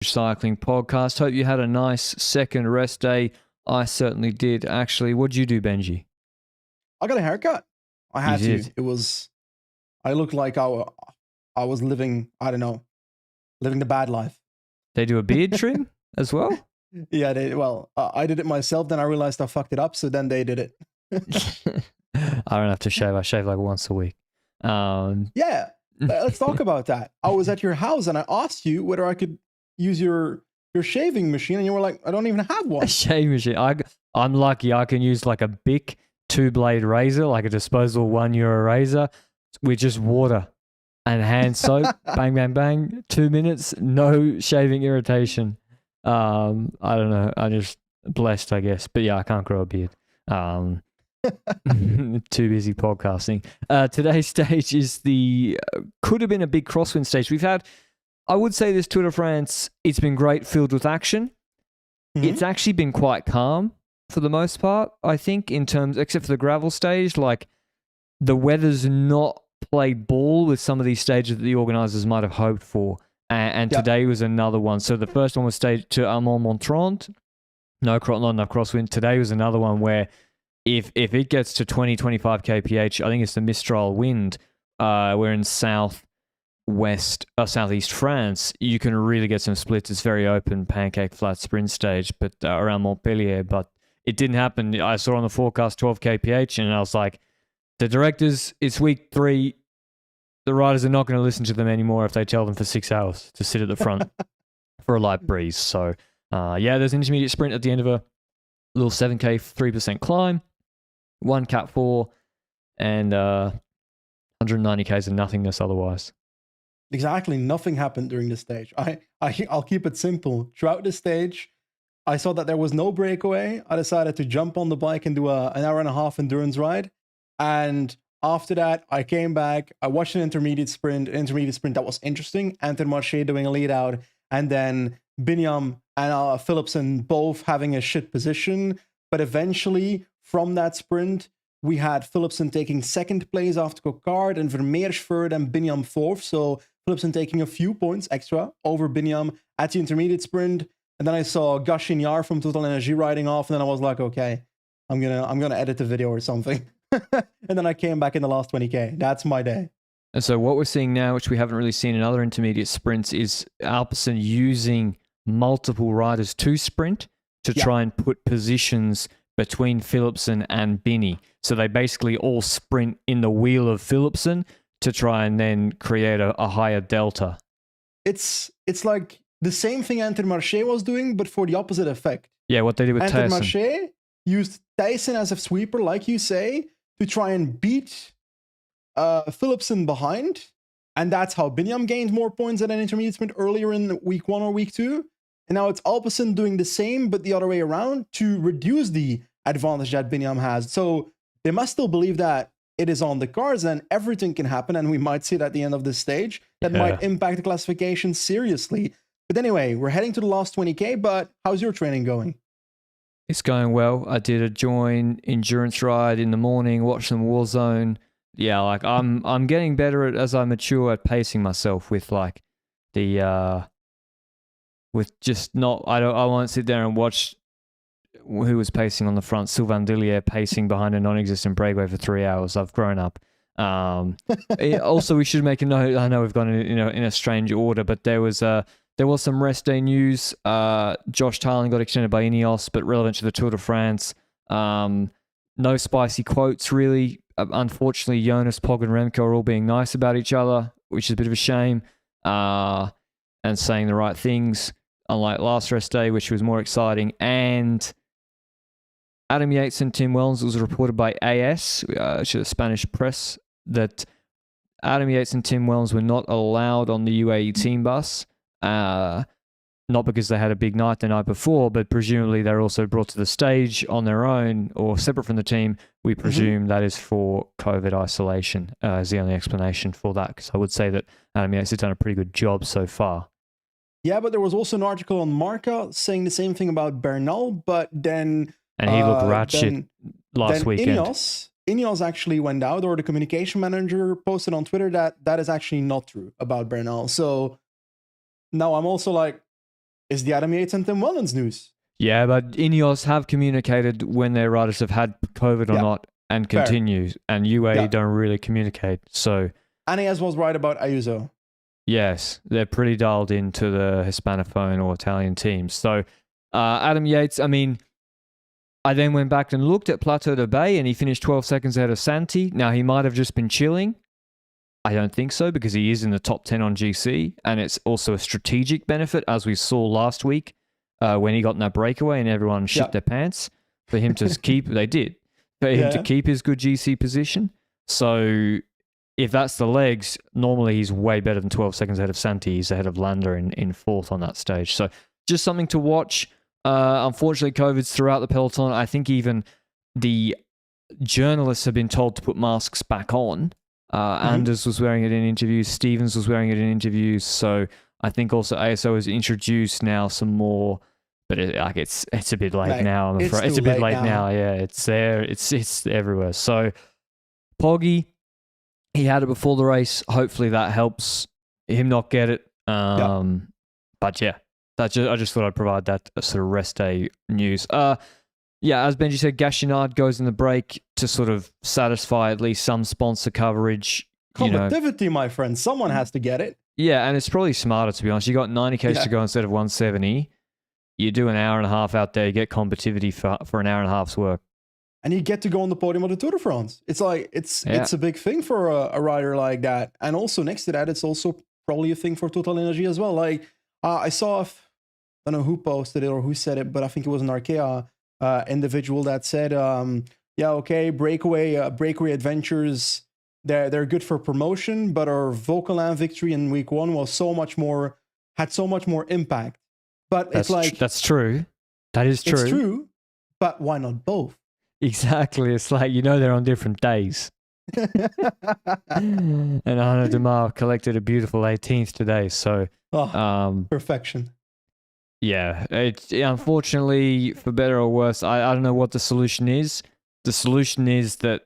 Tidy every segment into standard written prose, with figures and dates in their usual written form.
Cycling podcast. Hope you had a nice second rest day. I certainly did. Actually, what'd you do, Benji? I got a haircut. I had You to. did? I looked like I was living, I don't know, living the bad life. They do a beard trim as well? Yeah, I did it myself. Then I realized I fucked it up. So then they did it. I don't have to shave. I shave like once a week. Yeah, let's talk about that. I was at your house and I asked you whether I could use your shaving machine, and you were like, I don't even have one. A shaving machine. I'm lucky. I can use like a Bic 2-blade razor, like a disposable €1 razor, with just water and hand soap. Bang, bang, bang. 2 minutes, no shaving irritation. I don't know. I'm just blessed, I guess. But yeah, I can't grow a beard. Too busy podcasting. Today's stage is could have been a big crosswind stage. We've had, I would say, this Tour de France, it's been great, filled with action. It's actually been quite calm for the most part, I think, in terms, except for the gravel stage. Like, the weather's not played ball with some of these stages that the organisers might have hoped for. And today was another one. So the first one was staged to Armand-Montrand. Not enough crosswind. Today was another one where if it gets to 20-25 kph, I think it's the Mistral wind. We're in southeast France. You can really get some splits. It's very open, pancake flat sprint stage, but around Montpellier. But it didn't happen. I saw on the forecast 12 kph, and I was like, the directors, it's week 3. The riders are not going to listen to them anymore if they tell them for 6 hours to sit at the front for a light breeze. So, there's an intermediate sprint at the end of a little 7K, 3% climb, 1 Cat 4, and 190 Ks of nothingness otherwise. Exactly. Nothing happened during the stage. I'll keep it simple. Throughout the stage, I saw that there was no breakaway. I decided to jump on the bike and do an hour and a half endurance ride. And after that, I came back. I watched an intermediate sprint that was interesting. Intermarché doing a lead out, and then Binyam and Philipsen both having a shit position. But eventually, from that sprint, we had Philipsen taking second place after Coquard, and Vermeers third, and Binyam fourth. So Philipsen taking a few points extra over Binyam at the intermediate sprint. And then I saw Gachiniar from Total Energy riding off, and then I was like, okay, I'm gonna edit the video or something. And then I came back in the last 20K. That's my day. And so what we're seeing now, which we haven't really seen in other intermediate sprints, is Alpecin using multiple riders to sprint to try and put positions between Philipsen and Binny. So they basically all sprint in the wheel of Philipsen to try and then create a higher delta. It's like the same thing Intermarché was doing, but for the opposite effect. Yeah, what they did with Thijssen. Intermarché used Thijssen as a sweeper, like you say, to try and beat Philipsen behind. And that's how Binyam gained more points at an intermediate sprint earlier in week 1 or week 2. And now it's Alpecin doing the same, but the other way around, to reduce the advantage that Binyam has. So they must still believe that it is on the cards and everything can happen. And we might see it at the end of this stage. That might impact the classification seriously. But anyway, we're heading to the last 20K, but how's your training going? It's going well. I did a joint endurance ride in the morning, watched some Warzone. Yeah, like I'm getting better as I mature at pacing myself with like with just not, I won't sit there and watch who was pacing on the front. Sylvain Dillier pacing behind a non-existent breakaway for 3 hours. I've grown up. Also, we should make a note. I know we've gone in a strange order, but there was some rest day news. Josh Tarling got extended by Ineos, but relevant to the Tour de France. No spicy quotes, really. Unfortunately, Jonas, Pog, and Remco are all being nice about each other, which is a bit of a shame, and saying the right things, unlike last rest day, which was more exciting. And Adam Yates and Tim Wellens, was reported by AS, which is the Spanish press, that Adam Yates and Tim Wellens were not allowed on the UAE team bus. Not because they had a big night the night before, but presumably they're also brought to the stage on their own or separate from the team. We presume that is for COVID isolation, is the only explanation for that, because I would say that Adam Yates has done a pretty good job so far. Yeah, but there was also an article on Marca saying the same thing about Bernal, but then... And he looked rat shit last weekend. Ineos actually went out, or the communication manager posted on Twitter that is actually not true about Bernal. So now I'm also like, is the Adam Yates and Tim Wellens news. Yeah, but Ineos have communicated when their riders have had COVID or not, and Fair. continues, and UAE don't really communicate. So Ineos was right about Ayuso. yes, they're pretty dialed into the Hispanophone or Italian teams. So Adam Yates, I mean, I then went back and looked at Plateau de Bay, and he finished 12 seconds ahead of Santi. Now, he might have just been chilling. I don't think so, because he is in the top 10 on GC, and it's also a strategic benefit, as we saw last week when he got in that breakaway and everyone shit their pants. For him to keep, they did, for him to keep his good GC position. So if that's the legs, normally he's way better than 12 seconds ahead of Santi. He's ahead of Landa in fourth on that stage. So just something to watch. Unfortunately, COVID's throughout the peloton. I think even the journalists have been told to put masks back on. Anders was wearing it in interviews. Stevens was wearing it in interviews. So I think also ASO has introduced now some more, but it's a bit late now. I'm afraid it's a bit late now. Yeah, it's there. It's everywhere. So Poggy, he had it before the race. Hopefully that helps him not get it. But yeah, I just thought I'd provide that sort of rest day news. Yeah, as Benji said, Gachinard goes in the break to sort of satisfy at least some sponsor coverage. Competitivity, my friend. Someone has to get it. Yeah, and it's probably smarter, to be honest. You got 90Ks to go instead of 170. You do an hour and a half out there, you get competitivity for an hour and a half's work. And you get to go on the podium of the Tour de France. It's like, it's a big thing for a rider like that. And also next to that, it's also probably a thing for Total Energy as well. Like, I saw, I don't know who posted it or who said it, but I think it was an Arkea individual that said, breakaway adventures, they're good for promotion, but our Vauquelin victory in week 1 was had so much more impact. But it's like that's true. That is true. It's true, but why not both? Exactly. It's like, they're on different days. And Arnaud Demar collected a beautiful 18th today. So perfection. Yeah, it's unfortunately, for better or worse, I don't know what the solution is. The solution is that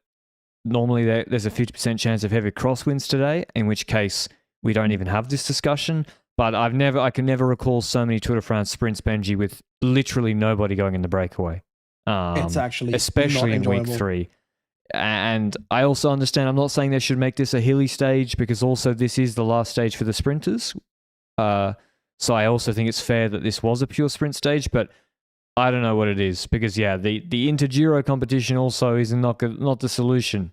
normally there's a 50% chance of heavy crosswinds today, in which case we don't even have this discussion. But I can never recall so many Tour de France sprints, Benji, with literally nobody going in the breakaway. It's actually especially in week 3. And I also understand, I'm not saying they should make this a hilly stage, because also this is the last stage for the sprinters. So I also think it's fair that this was a pure sprint stage, but I don't know what it is, because the Intergiro competition also is not the solution.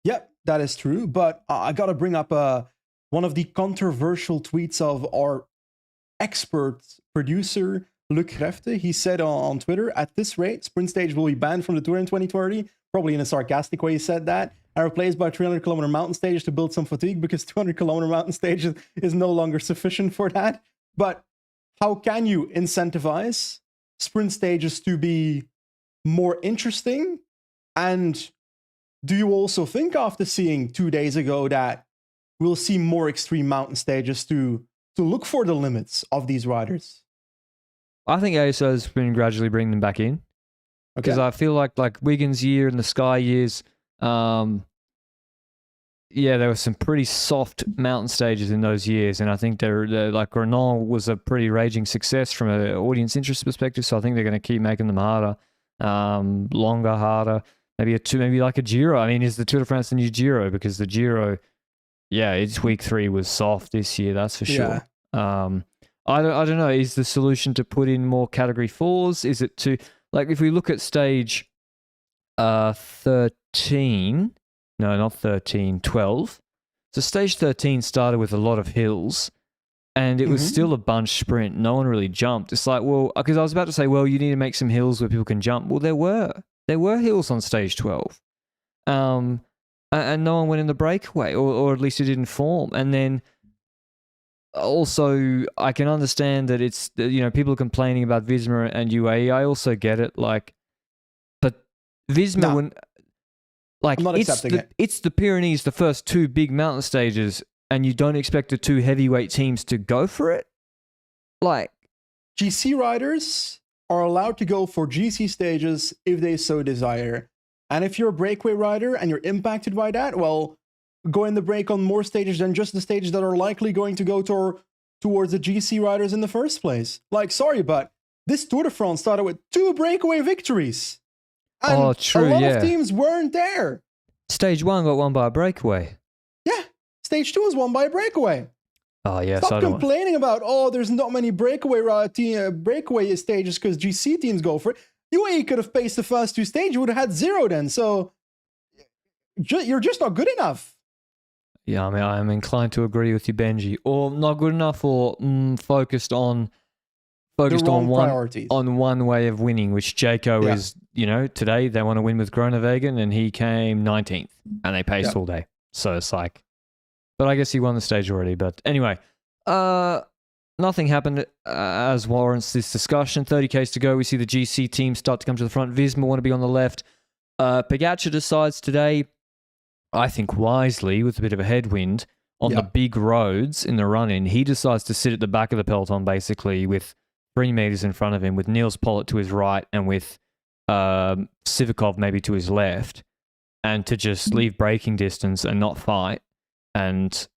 Yep, that is true. But I got to bring up one of the controversial tweets of our expert producer, Luc Grefte. He said on Twitter, at this rate, sprint stage will be banned from the Tour in 2030. Probably in a sarcastic way he said that. And replaced by 300-kilometer mountain stages to build some fatigue, because 200-kilometer mountain stage is no longer sufficient for that. But how can you incentivize sprint stages to be more interesting? And do you also think, after seeing 2 days ago, that we'll see more extreme mountain stages to look for the limits of these riders? I think ASO has been gradually bringing them back in. Because I feel like Wiggins' year and the Sky years, there were some pretty soft mountain stages in those years, and I think they're like Renault was a pretty raging success from an audience interest perspective. So I think they're going to keep making them harder, longer, harder. Maybe like a Giro. I mean, is the Tour de France the new Giro? Because the Giro, its week 3 was soft this year. That's for sure. I don't know. Is the solution to put in more category 4s? Is it to, like, if we look at stage 13? No, not 13, 12. So stage 13 started with a lot of hills, and it was still a bunch sprint. No one really jumped. It's like, well, because I was about to say, well, you need to make some hills where people can jump. Well, there were hills on stage 12. And no one went in the breakaway, or at least it didn't form. And then also, I can understand that it's, people are complaining about Visma and UAE. I also get it. Like, but Visma, I'm not accepting it. It's the Pyrenees, the first 2 big mountain stages, and you don't expect the 2 heavyweight teams to go for it? Like, GC riders are allowed to go for GC stages if they so desire. And if you're a breakaway rider and you're impacted by that, well, go in the break on more stages than just the stages that are likely going to go to towards the GC riders in the first place. Like, sorry, but this Tour de France started with 2 breakaway victories. And true, a lot yeah. of teams weren't there. Stage 1 got won by a breakaway. Yeah, stage 2 was won by a breakaway. Oh, yeah. Stop complaining about, there's not many breakaway stages because GC teams go for it. UAE could have paced the first 2 stages. You would have had 0 then. So you're just not good enough. Yeah, I mean, I'm inclined to agree with you, Benji. Or not good enough, or focused on priorities. one way of winning, which Jayco is, today they want to win with Groenewegen, and he came 19th, and they paced all day. So it's like, but I guess he won the stage already. But anyway, nothing happened as warrants this discussion. 30 Ks to go. We see the GC team start to come to the front. Visma want to be on the left. Pogačar decides today, I think wisely, with a bit of a headwind on the big roads in the run-in, he decides to sit at the back of the peloton basically with 3 meters in front of him, with Niels Pollitt to his right and with Sivakov maybe to his left, and to just leave braking distance and not fight. And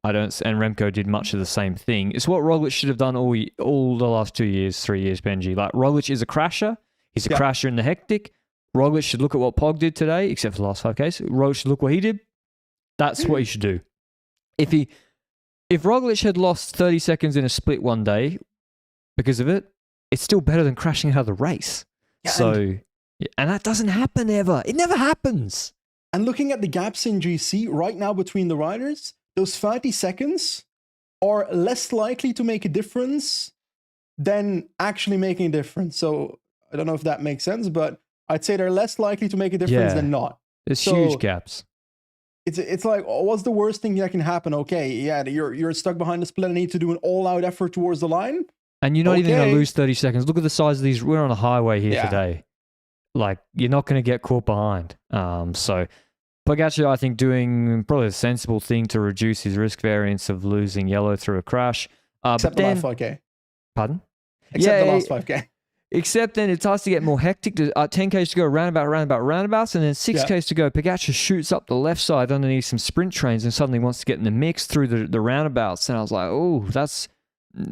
Remco did much of the same thing. It's what Roglic should have done all the last 2 years, 3 years, Benji. Like, Roglic is a crasher. He's a crasher in the hectic. Roglic should look at what Pog did today, except for the last 5Ks. Roglic should look what he did. That's what he should do. If Roglic had lost 30 seconds in a split one day because of it, it's still better than crashing out of the race. Yeah, and that doesn't happen ever. It never happens. And looking at the gaps in GC right now between the riders, those 30 seconds are less likely to make a difference than actually making a difference. So I don't know if that makes sense, but I'd say they're less likely to make a difference than not. There's huge gaps. It's like, what's the worst thing that can happen? Okay, yeah, you're stuck behind the split and need to do an all-out effort towards the line. And you're not even going to lose 30 seconds. Look at the size of these. We're on a highway here today. Like, you're not going to get caught behind. So Pogačar, I think, doing probably a sensible thing to reduce his risk variance of losing yellow through a crash. Except the last 5K. Pardon? Except the last 5K. Except then it starts to get more hectic. 10 Ks to go, roundabouts, and then 6 Ks to go. Pogačar shoots up the left side underneath some sprint trains and suddenly wants to get in the mix through the roundabouts. And I was like, oh, that's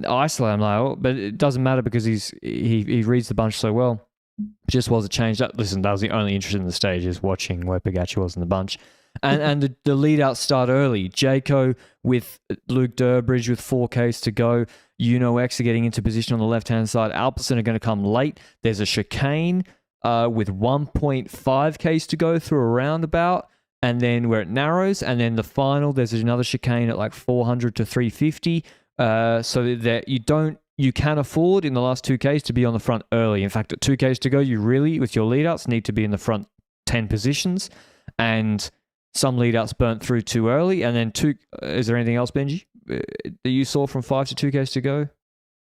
isolated. I'm like, oh, but it doesn't matter because he reads the bunch so well. Just was a change. Listen, that was the only interest in the stage, is watching where Pogačar was in the bunch. And the lead-outs start early. Jayco with Luke Durbridge with 4 Ks to go. X are getting into position on the left-hand side. Alpecin are going to come late. There's a chicane with 1.5 Ks to go through a roundabout, and then where it narrows, and then the final, there's another chicane at like 400 to 350, so that you can afford in the last 2 Ks to be on the front early. In fact, at 2 Ks to go, you really, with your lead-outs, need to be in the front 10 positions, and some lead-outs burnt through too early, and then is there anything else, Benji, that you saw from 5 to 2 Ks to go?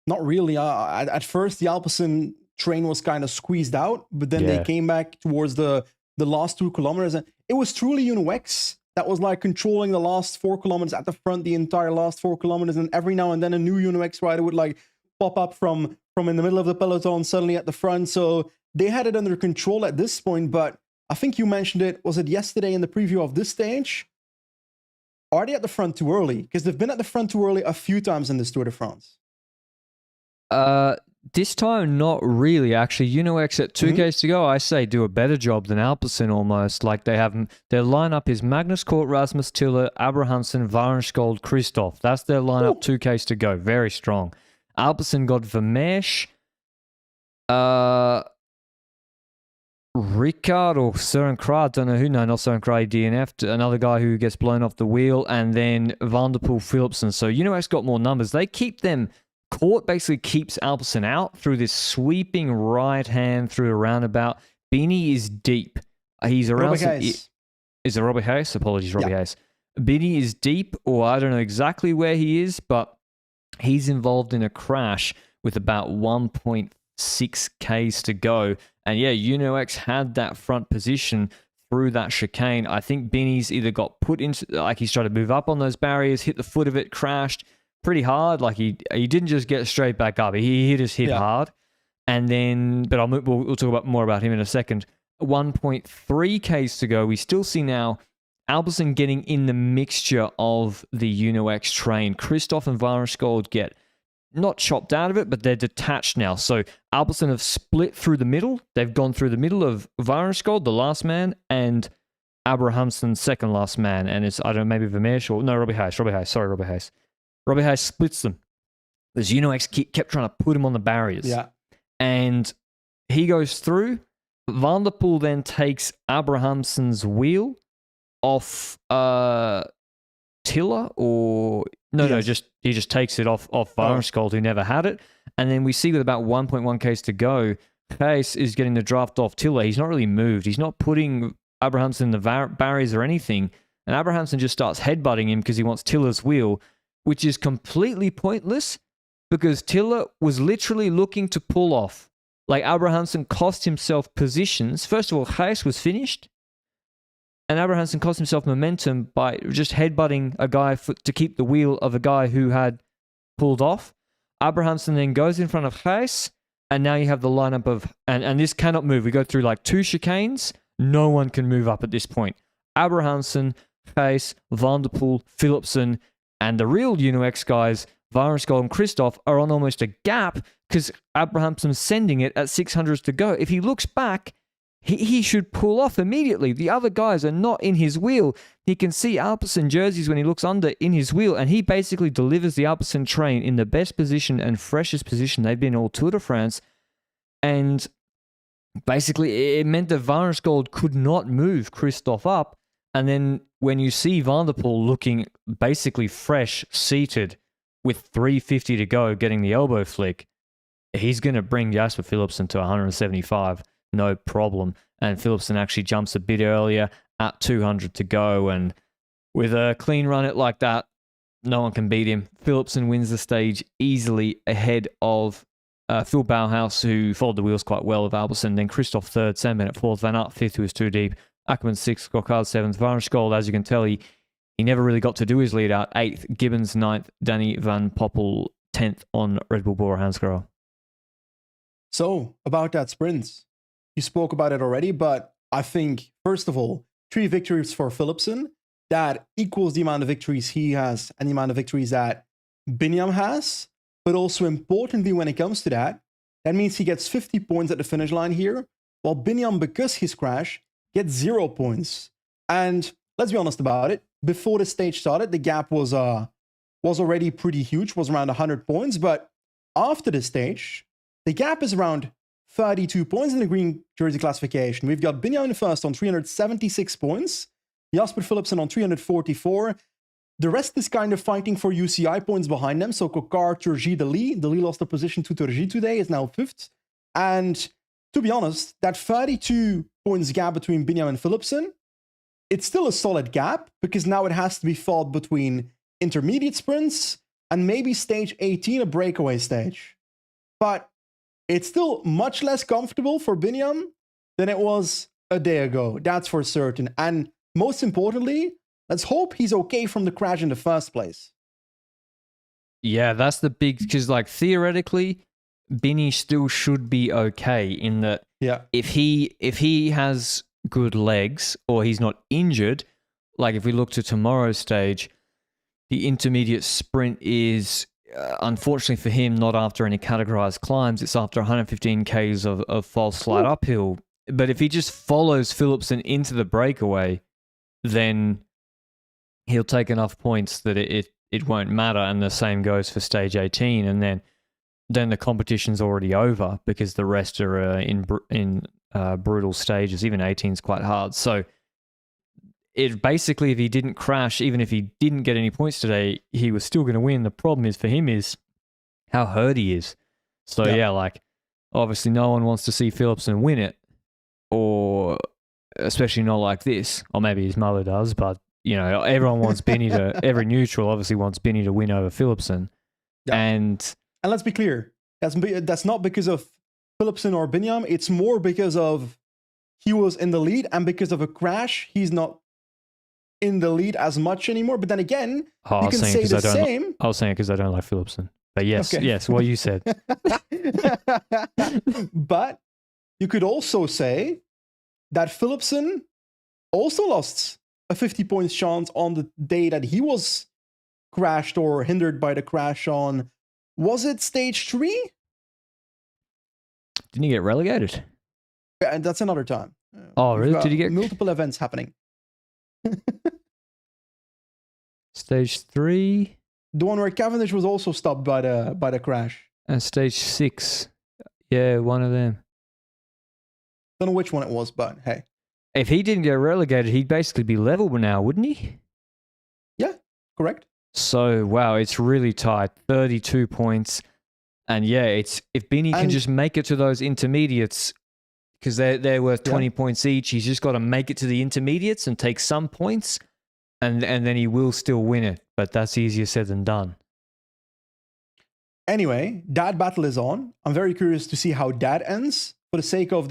Not really. At first, the Alpecin train was kind of squeezed out, but then they came back towards the last 2 kilometers, and it was truly Uno-X that was like controlling the last 4 kilometers at the front, the entire last 4 kilometers, and every now and then a new Uno-X rider would like pop up from in the middle of the peloton suddenly at the front. So they had it under control at this point, but I think you mentioned it, was it yesterday in the preview of this stage? Are they at the front too early? Because they've been at the front too early a few times in this Tour de France. This time, not really, actually. Uno-X at 2 Ks to go, I say, do a better job than Alpecin almost. Like, their lineup is Magnus Cort, Rasmus Tiller, Abrahamsen, Varenskold, Christoph. That's their lineup, 2 Ks to go. Very strong. Alpecin got Vermeersch, Ricard or Søren Kragh, don't know who, no, not Søren Kragh, DNF'd, another guy who gets blown off the wheel, and then Van der Poel, Philipsen. So Uno-X got more numbers. They keep them, Court basically keeps Alpecin out through this sweeping right hand through a roundabout. Bini is deep. He's around. Is it Robbie Hayes? Apologies, Robbie Hayes. Bini is deep, or I don't know exactly where he is, but he's involved in a crash with about 1.6 Ks to go. And yeah, Uno-X had that front position through that chicane. I think Bini's either got put into, like he's trying to move up on those barriers, hit the foot of it, crashed pretty hard. Like he didn't just get straight back up. He hit his hip hard. And then, but we'll talk more about him in a second. 1.3 Ks to go. We still see now Alpecin getting in the mixture of the UnoX train. Christoph and Varenskold get not chopped out of it, but they're detached now. So Alpecin have split through the middle. They've gone through the middle of Varenskold, the last man, and Abrahamsen, second last man. And it's, I don't know, maybe Vermeersch or... No, Robbie Hayes. Sorry, Robbie Hayes. Robbie Hayes splits them. Because UnoX kept trying to put him on the barriers. Yeah. And he goes through. Van der Poel then takes Abrahamsen's wheel off Tiller, or no, he just takes it off Varenskold, who never had it. And then we see with about 1.1 k's to go, Hayes is getting the draft off Tiller. He's not really moved. He's not putting Abrahamsen in the barriers or anything. And Abrahamsen just starts headbutting him because he wants Tiller's wheel, which is completely pointless because Tiller was literally looking to pull off. Like, Abrahamsen cost himself positions. First of all, Hayes was finished. And Abrahamsen cost himself momentum by just headbutting a guy to keep the wheel of a guy who had pulled off. Abrahamsen then goes in front of Hayes, and now you have the lineup of... And this cannot move. We go through like 2 chicanes. No one can move up at this point. Abrahamsen, Hayes, Van der Poel, Philipsen, and the real UnoX guys, Varenskold and Christoph, are on almost a gap because Abrahamsen's sending it at 600s to go. If he looks back... He should pull off immediately. The other guys are not in his wheel. He can see Alpecin jerseys when he looks under in his wheel, and he basically delivers the Alpecin train in the best position and freshest position they've been all Tour de France. And basically, it meant that Varenskold could not move Christoph up. And then when you see Van der Poel looking basically fresh, seated, with 350 to go, getting the elbow flick, he's going to bring Jasper Philipsen to 175. No problem. And Philipsen actually jumps a bit earlier at 200 to go. And with a clean run it like that, no one can beat him. Philipsen wins the stage easily ahead of Phil Bauhaus, who followed the wheels quite well of Alpecin. Then Christoph third, Sam Bennett fourth, Van Aert fifth, who was too deep. Ackermann sixth, Gokard seventh. Varenskold, as you can tell, he never really got to do his lead out. Eighth, Gibbons ninth, Danny Van Poppel 10th on Red Bull Bora Hansgrohe. So, about that sprint. You spoke about it already, but I think, first of all, 3 victories for Philipsen. That equals the amount of victories he has and the amount of victories that Binyam has. But also importantly, when it comes to that, that means he gets 50 points at the finish line here, while Binyam, because his crash, gets 0 points. And let's be honest about it, before the stage started, the gap was already pretty huge, was around 100 points. But after the stage, the gap is around 32 points in the green jersey classification. We've got Binyam in first on 376 points. Jasper Philipsen on 344. The rest is kind of fighting for UCI points behind them. So Kokar, Turgi, Deli. Deli lost a position to Turgi today, is now 5th. And to be honest, that 32 points gap between Binyam and Philipsen, it's still a solid gap because now it has to be fought between intermediate sprints and maybe stage 18, a breakaway stage. But it's still much less comfortable for Binyam than it was a day ago. That's for certain. And most importantly, let's hope he's okay from the crash in the first place. Yeah, that's the big... Because, like, theoretically, Binny still should be okay in that if he has good legs or he's not injured, like if we look to tomorrow's stage, the intermediate sprint is... unfortunately for him, not after any categorized climbs. It's after 115 k's of false slide uphill. But if he just follows Philipsen into the breakaway, then he'll take enough points that it won't matter. And the same goes for stage 18. And then the competition's already over because the rest are in brutal stages. Even 18 is quite hard. So it basically, if he didn't crash, even if he didn't get any points today, he was still going to win. The problem is for him is how hurt he is. So yeah, like obviously no one wants to see Philipsen win it, or especially not like this. Or maybe his mother does, but you know, everyone wants Binny to. Every neutral obviously wants Binny to win over Philipsen. Yeah. And let's be clear, that's not because of Philipsen or Binyam. It's more because of he was in the lead, and because of a crash, he's not in the lead as much anymore. But then again, you can say the same. I was saying it because I don't like Philipsen. But yes, okay. Yes, what you said. But you could also say that Philipsen also lost a 50 points chance on the day that he was crashed or hindered by the crash on, was it stage 3? Didn't he get relegated? Yeah, and that's another time. Oh, We've really? got Did he get multiple events happening? stage 3 The one where Cavendish was also stopped by the crash. and stage 6? Yeah, one of them. Don't know which one it was, but hey. If he didn't get relegated, he'd basically be level now, wouldn't he? Yeah, correct. So, wow, it's really tight. 32 points. And yeah, it's if Benny can just make it to those intermediates, because they're worth 20 points each, he's just got to make it to the intermediates and take some points, and then he will still win it. But that's easier said than done. Anyway, that battle is on. I'm very curious to see how that ends. For the sake of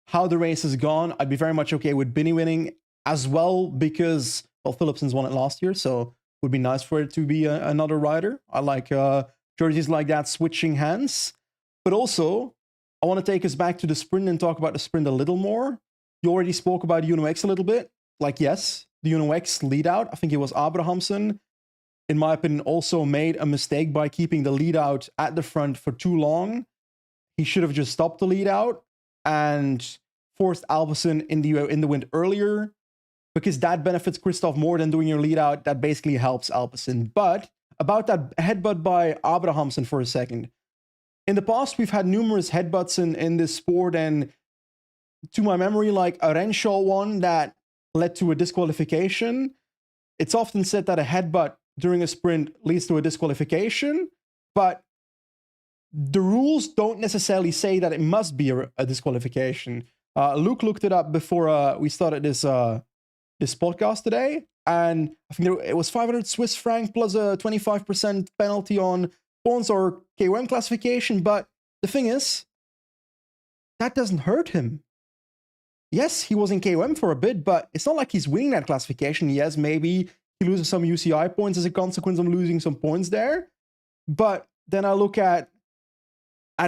how the race has gone, I'd be very much okay with Benny winning as well, because, well, Philipsen's won it last year, so it would be nice for it to be another rider. I like jerseys like that switching hands. But also, I want to take us back to the sprint and talk about the sprint a little more. You already spoke about Uno X a little bit. Like, yes, the Uno X lead out, I think it was Abrahamsen, in my opinion, also made a mistake by keeping the lead out at the front for too long. He should have just stopped the lead out and forced Alpecin in the wind earlier, because that benefits Christoph more than doing your lead out. That basically helps Alpecin. But about that headbutt by Abrahamsen for a second. In the past, we've had numerous headbutts in this sport, and to my memory, like a Renshaw one that led to a disqualification. It's often said that a headbutt during a sprint leads to a disqualification, but the rules don't necessarily say that it must be a disqualification. Luke looked it up before we started this podcast today, and I think it was 500 Swiss franc plus a 25% penalty on points or KOM classification. But the thing is, that doesn't hurt him. Yes, he was in KOM for a bit, but it's not like he's winning that classification. Yes, maybe he loses some UCI points as a consequence of losing some points there. But then I look at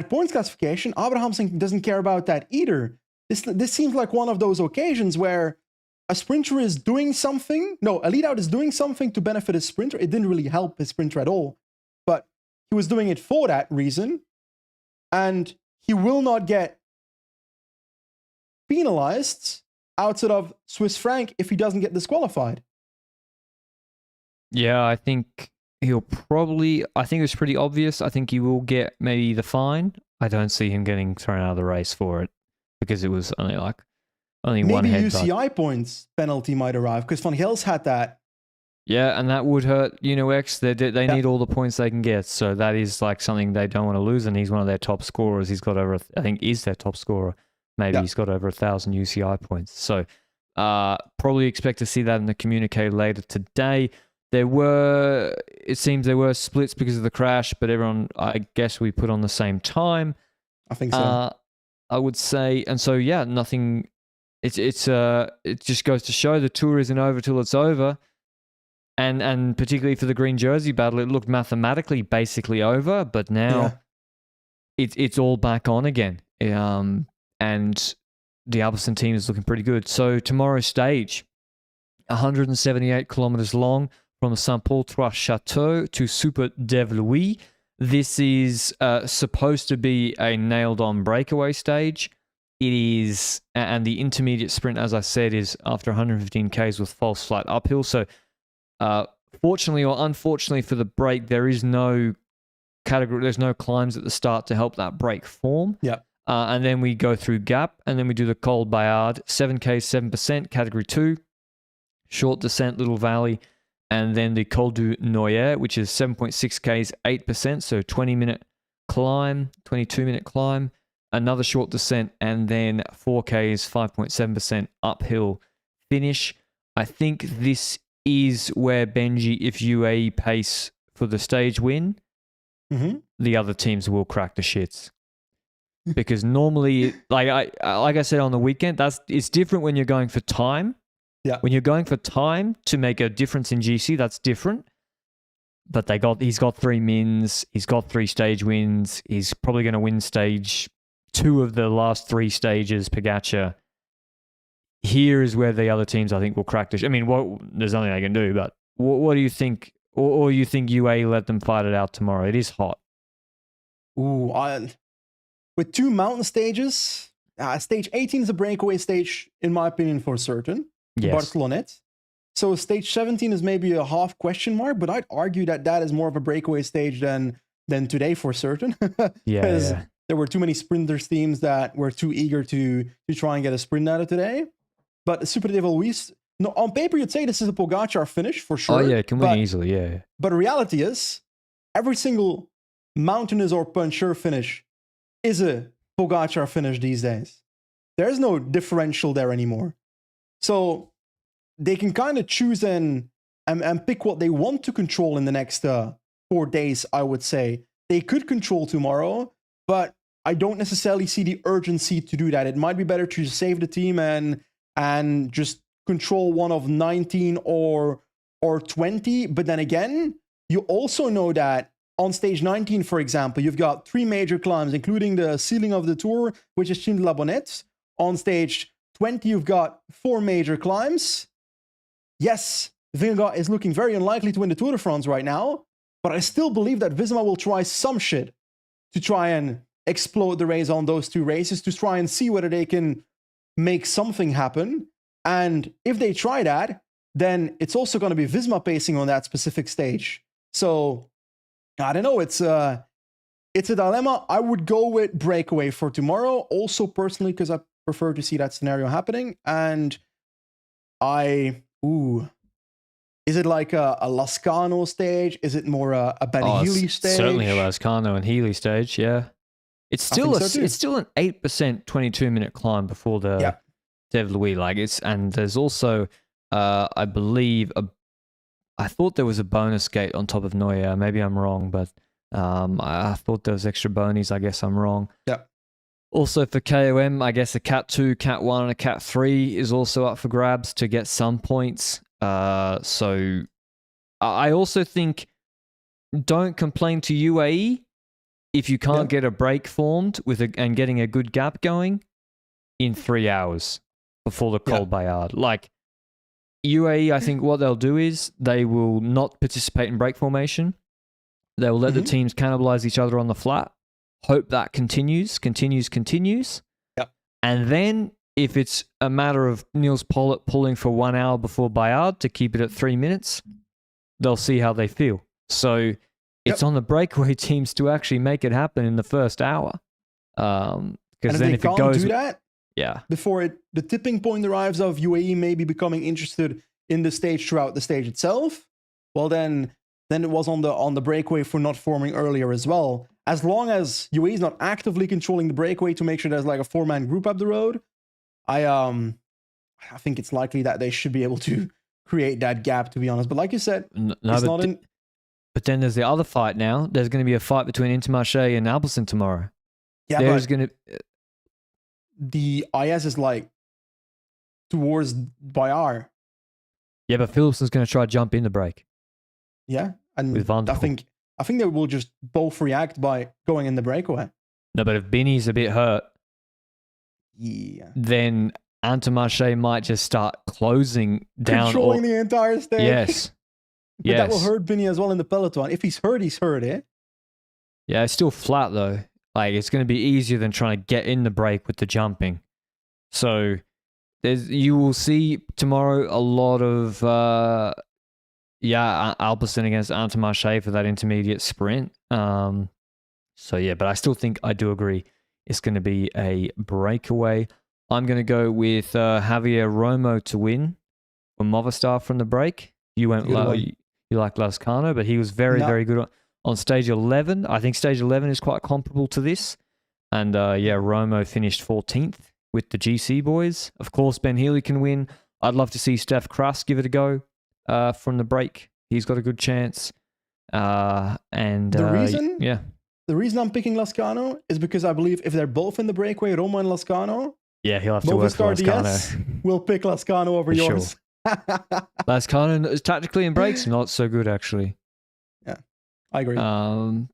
points classification, Abrahamsen doesn't care about that either. This seems like one of those occasions where a sprinter is doing something. No, a lead out is doing something to benefit his sprinter. It didn't really help his sprinter at all, but he was doing it for that reason. And he will not get penalized outside of Swiss franc if he doesn't get disqualified. Yeah, I think he'll probably, I think it's pretty obvious. I think he will get maybe the fine. I don't see him getting thrown out of the race for it, because it was only one headbutt. Maybe UCI points penalty might arrive, because Van Gels had that. Yeah, and that would hurt Uno X. They need all the points they can get, so that is like something they don't want to lose, and he's one of their top scorers. He's got over, I think, is their top scorer. Maybe he's got over 1,000 UCI points. So probably expect to see that in the communique later today. It seems there were splits because of the crash, but everyone, I guess, we put on the same time. I think so. I would say, and so yeah, nothing. It just goes to show the tour isn't over till it's over, and particularly for the green jersey battle, it looked mathematically basically over, but now it's all back on again. And the Alpecin team is looking pretty good. So tomorrow's stage, 178 kilometers long from the Saint-Paul-Trois-Châteaux to Super d'Evlouis. This is supposed to be a nailed-on breakaway stage. It is, and the intermediate sprint, as I said, is after 115 Ks with false flat uphill. So fortunately or unfortunately for the break, there is no category, there's no climbs at the start to help that break form. Yeah. And then we go through Gap, and then we do the Col Bayard, 7K, 7%, category 2, short descent, little valley, and then the Col du Noyer, which is 7.6Ks, 8%, so 20-minute climb, 22-minute climb, another short descent, and then 4Ks, 5.7% uphill finish. I think this is where Benji, if UAE pace for the stage win, the other teams will crack the shits. Because normally, like I said on the weekend, it's different when you're going for time. Yeah. When you're going for time to make a difference in GC, that's different. But he's got 3 mins, he's got 3 stage wins, he's probably going to win stage 2 of the last 3 stages, Pogačar. here is where the other teams, I think, will crack this. I mean, there's nothing they can do, but what do you think? Or you think UAE let them fight it out tomorrow? It is hot. Ooh, with 2 mountain stages, stage 18 is a breakaway stage, in my opinion, for certain. Yes. Barcelonette. So stage 17 is maybe a half question mark, but I'd argue that is more of a breakaway stage than today for certain. Because there were too many sprinters teams that were too eager to try and get a sprint out of today. But Super de Valois, no, on paper you'd say this is a Pogacar finish for sure. Oh yeah, it can win easily, yeah. But the reality is, every single mountainous or puncher finish is a Pogacar finish these days. There's no differential there anymore. So they can kind of choose and pick what they want to control in the next 4 days, I would say. They could control tomorrow, but I don't necessarily see the urgency to do that. It might be better to save the team and just control one of 19 or 20. But then again, you also know that on stage 19, for example, you've got 3 major climbs, including the ceiling of the Tour, which is Chine de la Bonnette. On stage 20, you've got 4 major climbs. Yes, Vingegaard is looking very unlikely to win the Tour de France right now, but I still believe that Visma will try some shit to try and explode the race on those 2 races, to try and see whether they can make something happen. And if they try that, then it's also going to be Visma pacing on that specific stage. So I don't know. It's a dilemma. I would go with breakaway for tomorrow. Also, personally, because I prefer to see that scenario happening. And is it like a Lascano stage? Is it more a Ben Healy stage? Certainly a Lascano and Healy stage. Yeah, it's still it's still an 8% 22-minute climb before the Dev Louis. And there's also I believe I thought there was a bonus gate on top of Neuer. Maybe I'm wrong, but I thought there was extra bonies. I guess I'm wrong. Yeah. Also for KOM, I guess a Cat 2, Cat 1, and a Cat 3 is also up for grabs to get some points. So I also think don't complain to UAE if you can't get a break formed and getting a good gap going in 3 hours before the Col Bayard. Like UAE, I think what they'll do is they will not participate in break formation. They will let the teams cannibalize each other on the flat. Hope that continues. Yep. And then if it's a matter of Niels Pollitt pulling for 1 hour before Bayard to keep it at 3 minutes, they'll see how they feel. So it's on the breakaway teams to actually make it happen in the first hour. Because then if it goes, do that, before the tipping point arrives of UAE maybe becoming interested in the stage throughout the stage itself, well then it was on the breakaway for not forming earlier as well. As long as UAE is not actively controlling the breakaway to make sure there's like a 4-man group up the road, I think it's likely that they should be able to create that gap, to be honest. But like you said, but then there's the other fight now. There's going to be a fight between Intermarché and Alpecin tomorrow. Yeah, there's going to... The IS is like towards Bayard. Yeah, but Philipsen's going to try to jump in the break. Yeah, and with Van der Poel. I think they will just both react by going in the breakaway. No, but if Binny's a bit hurt, then Intermarché might just start closing down. Controlling the entire stage. Yes. But that will hurt Binny as well in the peloton. If he's hurt, eh? Yeah, it's still flat though. Like, it's going to be easier than trying to get in the break with the jumping. So you will see tomorrow a lot of Alpecin against Intermarché for that intermediate sprint. But I still think I do agree it's going to be a breakaway. I'm going to go with Javier Romo to win for Movistar from the break. You went low. You like Lascano, but he was very good on stage 11. I think stage 11 is quite comparable to this. And Romo finished 14th with the GC boys. Of course, Ben Healy can win. I'd love to see Steph Kras give it a go from the break. He's got a good chance. The reason I'm picking Lascano is because I believe if they're both in the breakaway, Romo and Lascano, he'll have to work for Lascano. We'll pick Lascano over yours. Sure. Lascano tactically in breaks not so good actually. Yeah, I agree. I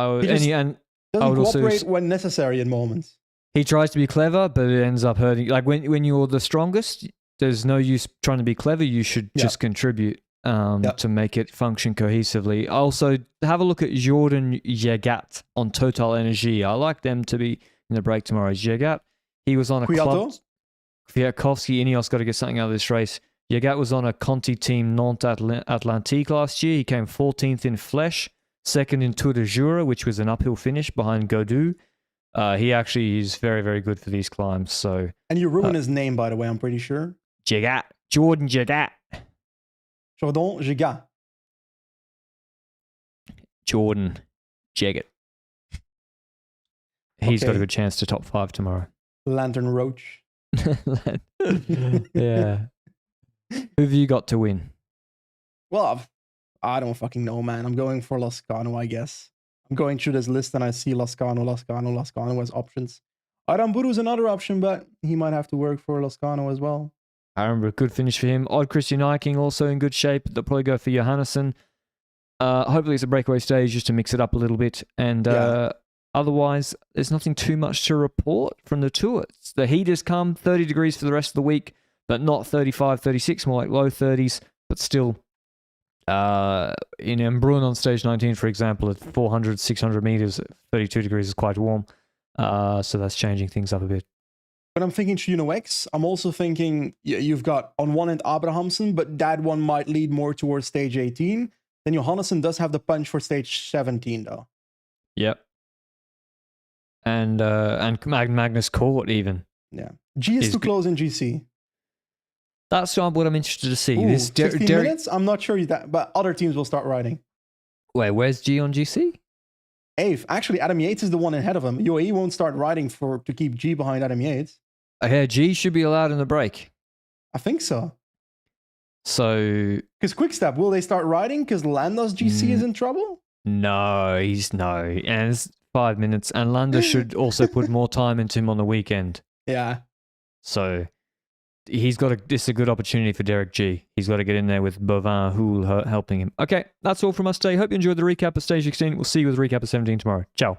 would doesn't cooperate when necessary in moments. he tries to be clever, but it ends up hurting. Like when you're the strongest, there's no use trying to be clever. You should just contribute to make it function cohesively. Also, have a look at Jordan Jagat on Total Energy. I like them to be in the break tomorrow. Jagat, he was on a club. Kwiatkowski, Ineos got to get something out of this race. Jagat was on a Conti team Nantes Atlantique last year. He came 14th in Flèche, second in Tour de Jura, which was an uphill finish behind Godou. He actually is very, very good for these climbs. So, and you ruined his name, by the way, I'm pretty sure. Jagat. Jordan Jagat. Jordan Jagat. Jordan Jagat. He's got a good chance to top 5 tomorrow. Lanterne Rouge. Yeah. Who have you got to win? Well, I don't fucking know, man. I'm going for Lascano, I guess. I'm going through this list and I see Lascano as options. Aramburu's another option, but he might have to work for Lascano as well. I remember a good finish for him. Odd Christian Eiking also in good shape. They'll probably go for Johannesson. Hopefully it's a breakaway stage just to mix it up a little bit. And otherwise, there's nothing too much to report from the tour. The heat has come, 30 degrees for the rest of the week, but not 35, 36, more like low 30s, but still. In Brunn on stage 19, for example, at 400, 600 meters, 32 degrees is quite warm. So that's changing things up a bit. When I'm thinking Uno-X, I'm also thinking you've got on one end Abrahamsen, but that one might lead more towards stage 18. Then Johannesson does have the punch for stage 17, though. Yep. And Magnus Cort even. Yeah. G is too close in GC. That's what I'm interested to see. Ooh, this 15 minutes? I'm not sure that, but other teams will start riding. Wait, where's G on GC? 8th. Actually, Adam Yates is the one ahead of him. UAE won't start riding to keep G behind Adam Yates. Yeah, G should be allowed in the break. I think so. So... Because Quickstep, will they start riding because Landa's GC is in trouble? No, and it's 5 minutes. And Landa should also put more time into him on the weekend. Yeah. So... This is a good opportunity for Derek G. He's got to get in there with Bovin Houle helping him. Okay, that's all from us today. Hope you enjoyed the recap of Stage 16. We'll see you with the recap of 17 tomorrow. Ciao.